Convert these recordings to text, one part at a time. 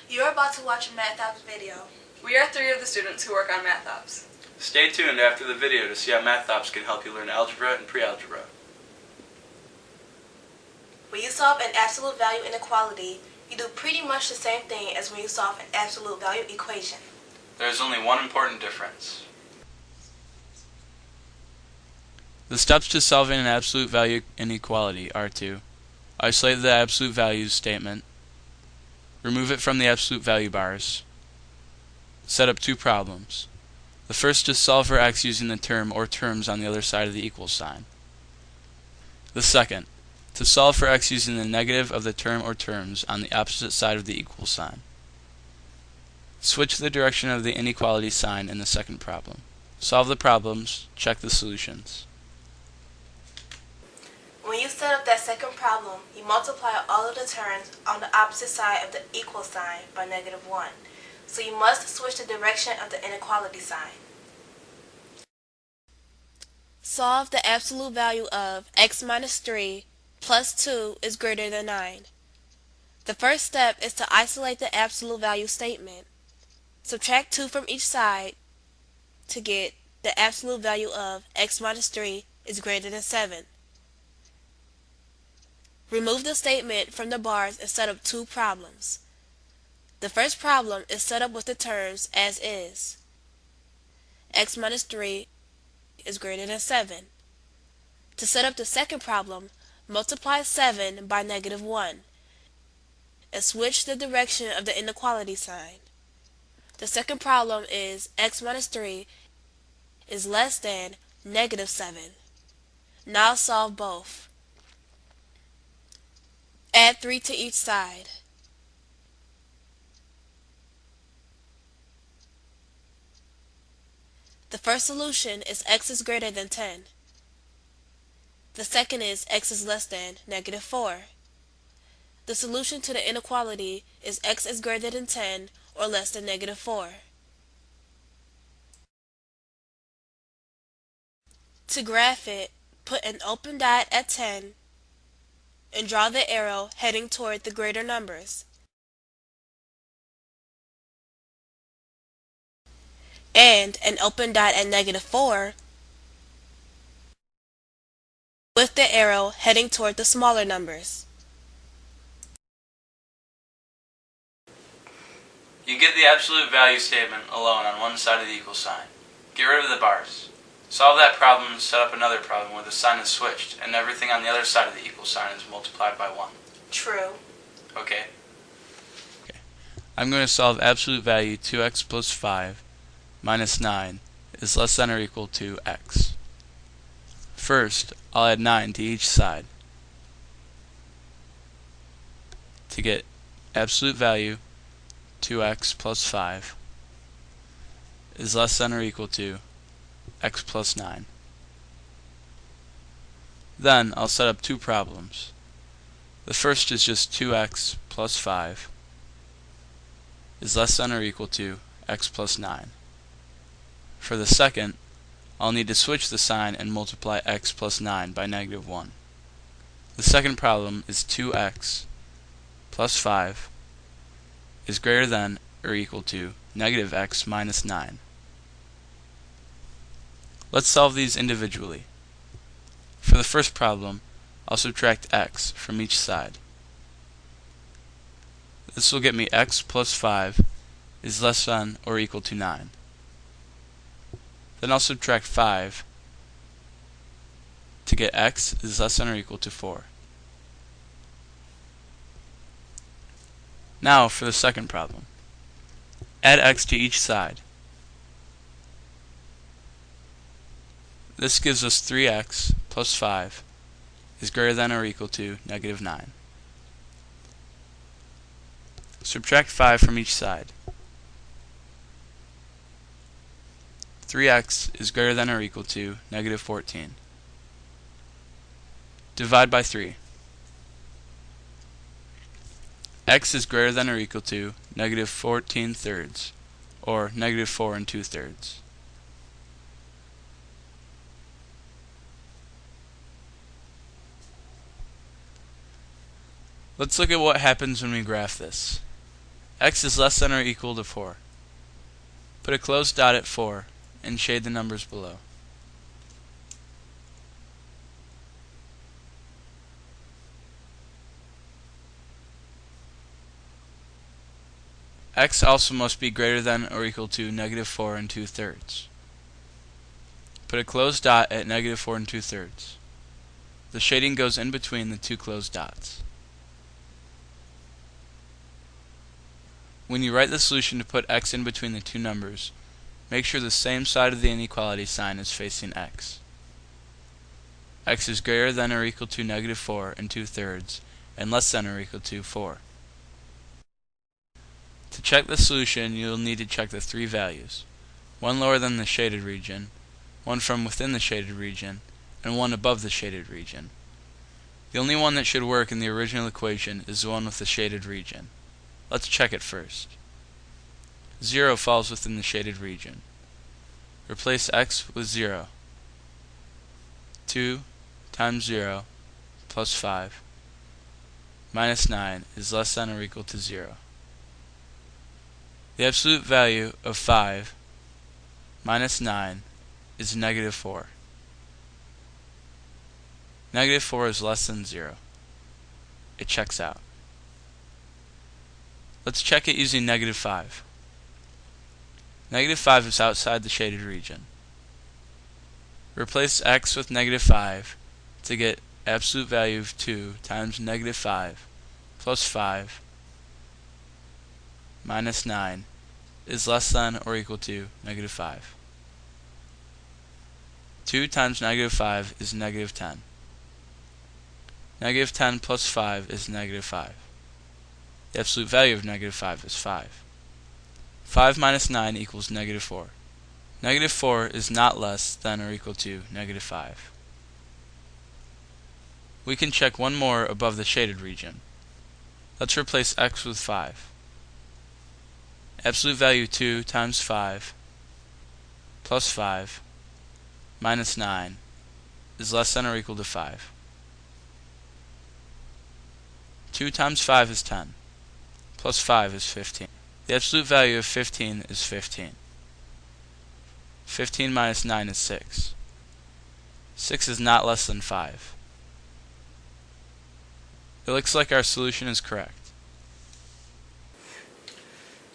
You are about to watch a MathOps video. We are 3 of the students who work on MathOps. Stay tuned after the video to see how MathOps can help you learn algebra and pre-algebra. When you solve an absolute value inequality, you do pretty much the same thing as when you solve an absolute value equation. There is only one important difference. The steps to solving an absolute value inequality are to isolate the absolute values statement, remove it from the absolute value bars, set up 2 problems. The first is solve for x using the term or terms on the other side of the equal sign. The second, to solve for x using the negative of the term or terms on the opposite side of the equal sign. Switch the direction of the inequality sign in the second problem. Solve the problems, check the solutions. When you set up that second problem, you multiply all of the terms on the opposite side of the equal sign by -1. So you must switch the direction of the inequality sign. Solve the absolute value of x minus 3 plus 2 is greater than 9. The first step is to isolate the absolute value statement. Subtract 2 from each side to get the absolute value of x minus 3 is greater than 7. Remove the statement from the bars and set up 2 problems. The first problem is set up with the terms as is. X minus 3 is greater than 7. To set up the second problem, multiply 7 by -1 and switch the direction of the inequality sign. The second problem is x minus 3 is less than -7. Now solve both. Add 3 to each side. The first solution is x is greater than 10. The second is x is less than -4. The solution to the inequality is x is greater than 10 or less than -4. To graph it, put an open dot at 10 and draw the arrow heading toward the greater numbers. And an open dot at -4 with the arrow heading toward the smaller numbers. You get the absolute value statement alone on one side of the equal sign. Get rid of the bars. Solve that problem and set up another problem where the sign is switched and everything on the other side of the equal sign is multiplied by 1. True. Okay. I'm going to solve absolute value 2x plus 5 minus 9 is less than or equal to x. First, I'll add 9 to each side to get absolute value 2x plus 5 is less than or equal to x plus 9. Then I'll set up 2 problems. The first is just 2x plus 5 is less than or equal to x plus 9. For the second, I'll need to switch the sign and multiply x plus 9 by -1. The second problem is 2x plus 5 is greater than or equal to -x minus 9. Let's solve these individually. For the first problem, I'll subtract x from each side. This will get me x plus 5 is less than or equal to 9. Then I'll subtract 5 to get x is less than or equal to 4. Now for the second problem. Add x to each side. This gives us 3x plus 5 is greater than or equal to -9. Subtract 5 from each side. 3x is greater than or equal to -14. Divide by 3. X is greater than or equal to -14 thirds, or -4 2/3. Let's look at what happens when we graph this. X is less than or equal to 4. Put a closed dot at 4 and shade the numbers below. X also must be greater than or equal to negative 4 2/3. Put a closed dot at negative 4 2/3. The shading goes in between the two closed dots. When you write the solution to put x in between the two numbers, make sure the same side of the inequality sign is facing x. X is greater than or equal to negative 4 2/3 and less than or equal to 4. To check the solution, you will need to check the three values: one lower than the shaded region, one from within the shaded region, and one above the shaded region. The only one that should work in the original equation is the one with the shaded region. Let's check it first. 0 falls within the shaded region. Replace x with 0. 2 times 0 plus 5 minus 9 is less than or equal to 0. The absolute value of 5 minus 9 is negative 4. Negative 4 is less than 0. It checks out. Let's check it using negative 5. Negative 5 is outside the shaded region. Replace x with negative 5 to get absolute value of 2 times negative 5 plus 5 minus 9 is less than or equal to negative 5. 2 times negative 5 is negative 10. Negative 10 plus 5 is negative 5. The absolute value of negative 5 is 5. 5 minus 9 equals negative 4. Negative 4 is not less than or equal to negative 5. We can check one more above the shaded region. Let's replace x with 5. Absolute value 2 times 5 plus 5 minus 9 is less than or equal to 5. 2 times 5 is 10, plus 5 is 15. The absolute value of 15 is 15. 15 minus 9 is 6. 6 is not less than 5. It looks like our solution is correct.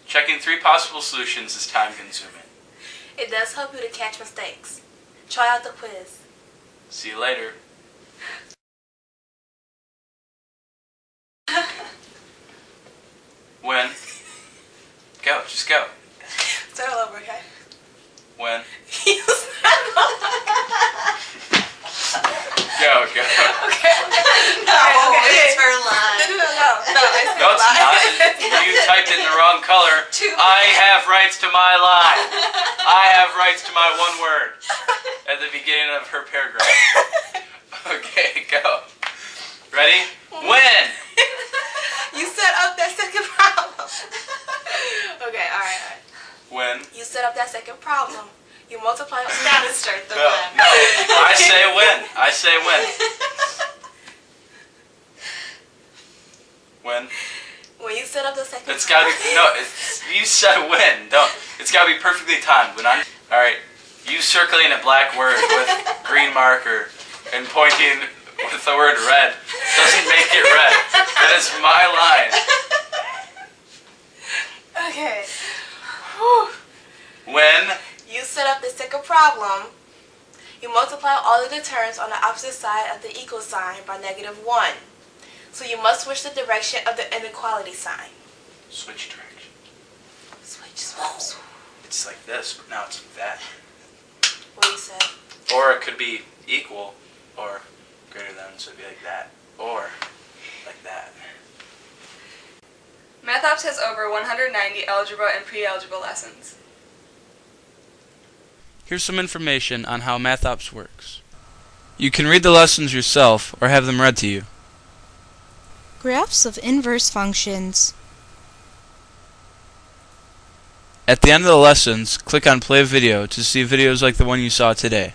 Checking three possible solutions is time consuming. It does help you to catch mistakes. Try out the quiz. See you later. When? Go, just go. Start all over, okay? When? You Go. Okay. No, It's her line. No, I said No, it's lie. not. You typed it in the wrong color. I have rights to my line. I have rights to my one word at the beginning of her paragraph. Okay, go. Ready? When? You set up that second problem. Okay, alright. When? You set up that second problem. You multiply down and start the No, no. I say when. I say when. When? When you set up the second It's gotta be, no, you said when. Don't. It's gotta be perfectly timed. When I'm, alright, you circling a black word with green marker and pointing with the word red doesn't make it red. That is my line. Okay. Whew. When? You set up the second problem. You multiply all of the terms on the opposite side of the equal sign by -1. So you must switch the direction of the inequality sign. Switch direction. Switch. It's like this, but now it's like that. What you said? Or it could be equal or greater than, so it'd be like that. Or like that. MathOps has over 190 algebra and pre-algebra lessons. Here's some information on how MathOps works. You can read the lessons yourself or have them read to you. Graphs of inverse functions. At the end of the lessons, click on Play Video to see videos like the one you saw today.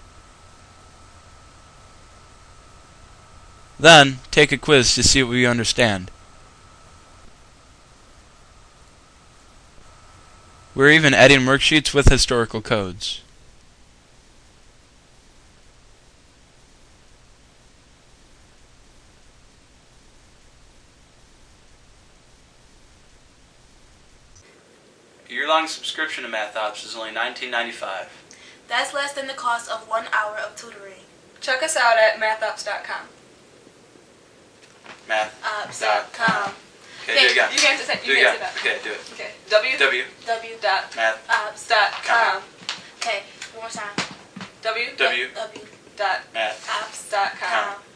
Then, take a quiz to see what you understand. We're even adding worksheets with historical codes. A year-long subscription to MathOps is only $19.95. That's less than the cost of 1 hour of tutoring. Check us out at mathops.com. Ops.com. Okay, do it again. You can't say Do it that. again. Okay, do it. Okay. Math.com. Okay, one more time. www.maths.com. Ops.com.